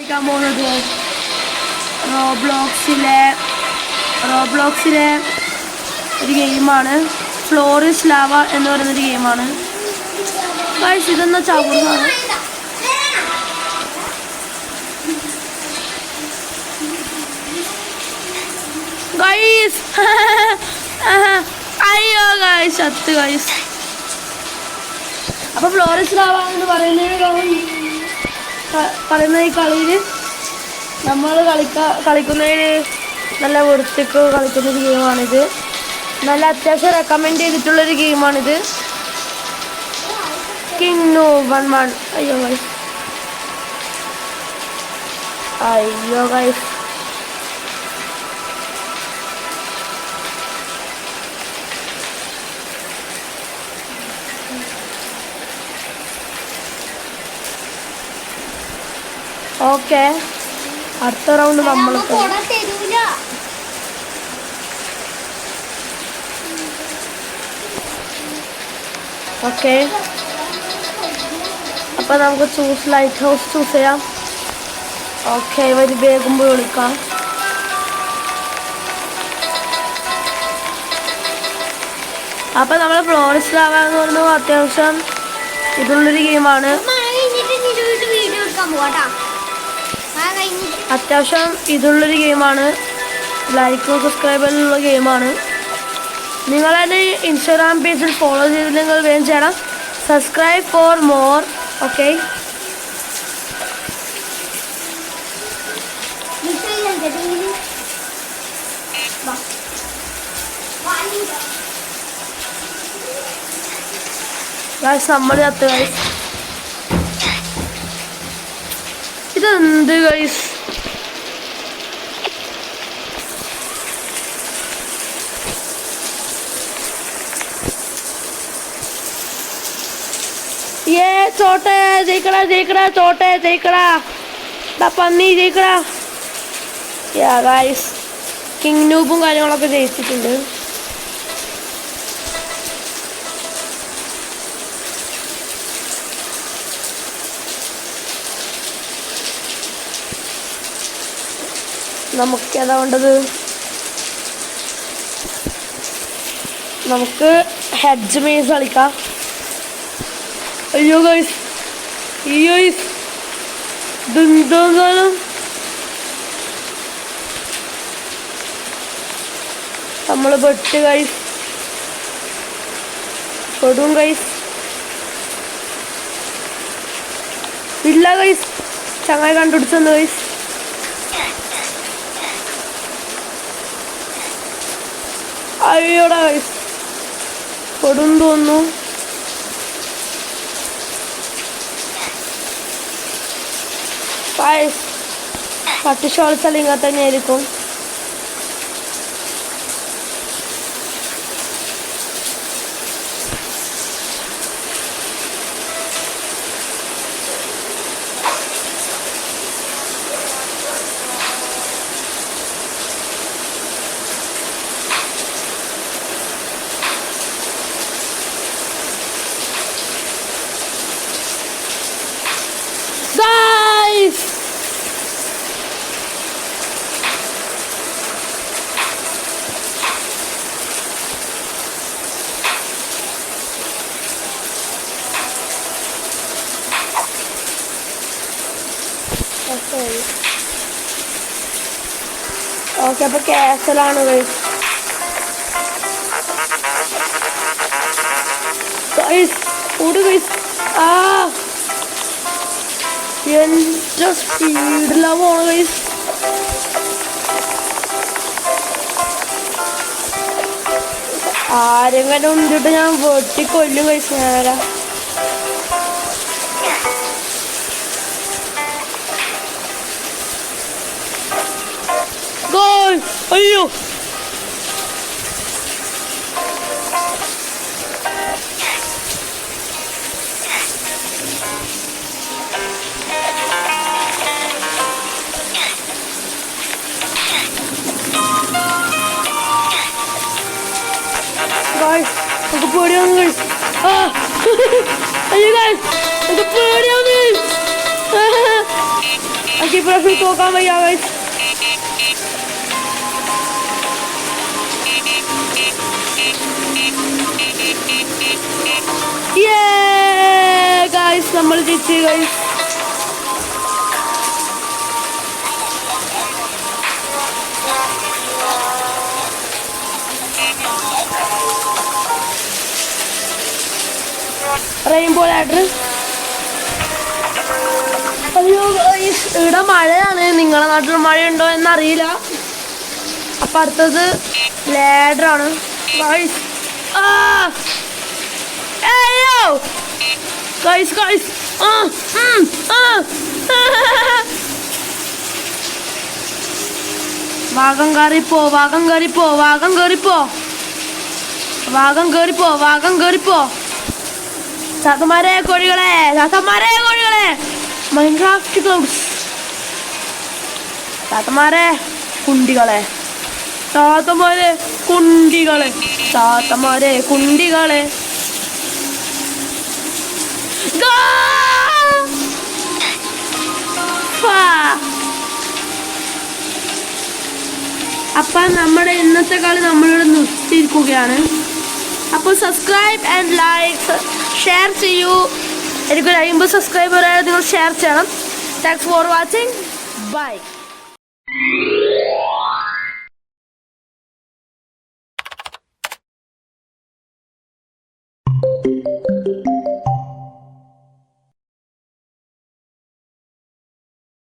കളിക്കാൻ പോകുന്നത് റോബ്ലോക്സിലെ ഒരു ഗെയിമാണ്. ഫ്ലോറിസ് ലാവ എന്ന് പറയുന്നൊരു ഗെയിമാണ്. ഗൈസ് ഇതെന്നാ ചാവുന്നതാണ്. ഗൈസ് അയ്യോ ഗൈസ് ചത്ത് ഗൈസ്. അപ്പോൾ ഫ്ലോറിസ് ലാവ എന്ന് പറയുന്ന ഈ കളിയിൽ നമ്മൾ കളിക്കുന്നതിന് നല്ല വൃത്തിക്ക് കളിക്കുന്നൊരു ഗെയിമാണിത്. നല്ല അത്യാവശ്യം റെക്കമെൻഡ് ചെയ്തിട്ടുള്ളൊരു ഗെയിമാണിത്. King no 1-1. അയ്യോ ഗൈസ് ഓക്കെ, അടുത്ത റൗണ്ട് നമ്മൾ ഓക്കെ. അപ്പോൾ നമുക്ക് ലൈറ്റ് ഹൗസ് ചൂസ് ചെയ്യാം. ഓക്കെ, ഇവർ വേഗം പോയി വിളിക്കാം. അപ്പോൾ നമ്മൾ ഫ്ലോറിസ് ലാവ എന്ന് പറയുന്നത് അത്യാവശ്യം ഇതുള്ളൊരു ഗെയിമാണ്. ലൈക്കും സബ്സ്ക്രൈബിലുള്ള ഗെയിമാണ്. നിങ്ങൾ തന്നെ ഇൻസ്റ്റാഗ്രാം പേജിൽ ഫോളോ ചെയ്തില്ലെങ്കിൽ വേഗം ചെയ്യണം. Subscribe for more. ഓക്കെ, നമ്മൾ ചത്ത് ഗൈസ്. ഇതെന്ത് ഗൈസ്? ചോട്ടെ ജയിക്കടാ പന്നി ജയിക്കടാ. ഗൈസ് കിങ് നൂബും കാര്യങ്ങളൊക്കെ ജയിച്ചിട്ടുണ്ട്. നമുക്ക് ഏതാ വേണ്ടത്? നമുക്ക് ഹെഡ്ജ് മേസ് കളിക്കാം. അയ്യോ ഗൈസ് ഇതെന്തായാലും നമ്മൾ പെട്ട് ഗൈസ്. പെടും ഗൈസ്. ഇല്ല ഗൈസ്, ചങ്ങായി കണ്ടുപിടിച്ചെന്ന് ഗൈസ്. അയ്യോടാ ഗൈസ്, പെടും തോന്നുന്നു. പട്ടി ഷോൾസ് അല്ല ഇങ്ങനെ തന്നെ ആയിരിക്കും. ഓക്കെ, അപ്പോൾ കാസലാണ് ഗൈസ്. എൻ്റെ സ്പീഡിലാ പോണ ഗൈസ്. ആരെങ്കിലും ഉണ്ടിട്ട് ഞാൻ വെട്ടിക്കൊല്ലും ഗൈസ്. നേരാ അയ്യോ നമുക്ക് പേടിയാവുന്നു ഗൈസ്. അയ്യോ ഗൈസ്, നമുക്ക് പേടിയാവുന്നു. എനിക്ക് ഇപ്രാവശ്യം തോക്കാൻ വയ്യ ഗൈസ്. ഗൈസ് നമ്മൾ ജയിച്ചു ഗൈസ്. Rainbow ladder. അയ്യോ ഗൈസ് ഇവിടെ മഴയാണ്. നിങ്ങളുടെ നാട്ടിൽ മഴയുണ്ടോ എന്നറിയില്ല. അപ്പം അടുത്തത് ലാഡറാണ് ഗൈസ്. അയ്യോ ഗൈസ് ഗൈസ് വാഗം കയറിപ്പോ വാഗം കയറിപ്പോ വാഗം കയറിപ്പോ വാഗം കയറിപ്പോ വാഗം കയറിപ്പോ. ചാത്തന്മാരെ കോഴികളെ ചാത്തന്മാരെ കോഴികളെ മൈൻക്രാഫ്റ്റ് ക്ലൗഡ്സ്. ചാത്തന്മാരെ കുണ്ടികളെ ചാത്തന്മാരെ കുണ്ടികളെ ചാത്തന്മാരെ കുണ്ടികളെ. അപ്പം നമ്മുടെ ഇന്നത്തെ കളി നമ്മളിവിടെ നിർത്തിയിരിക്കുകയാണ്. അപ്പോൾ സബ്സ്ക്രൈബ് ആൻഡ് ലൈക്ക് ഷെയർ ചെയ്യൂ. എനിക്കൊരു 50 സബ്സ്ക്രൈബർ നിങ്ങൾ ഷെയർ ചെയ്യണം. Thanks for watching. ബൈ.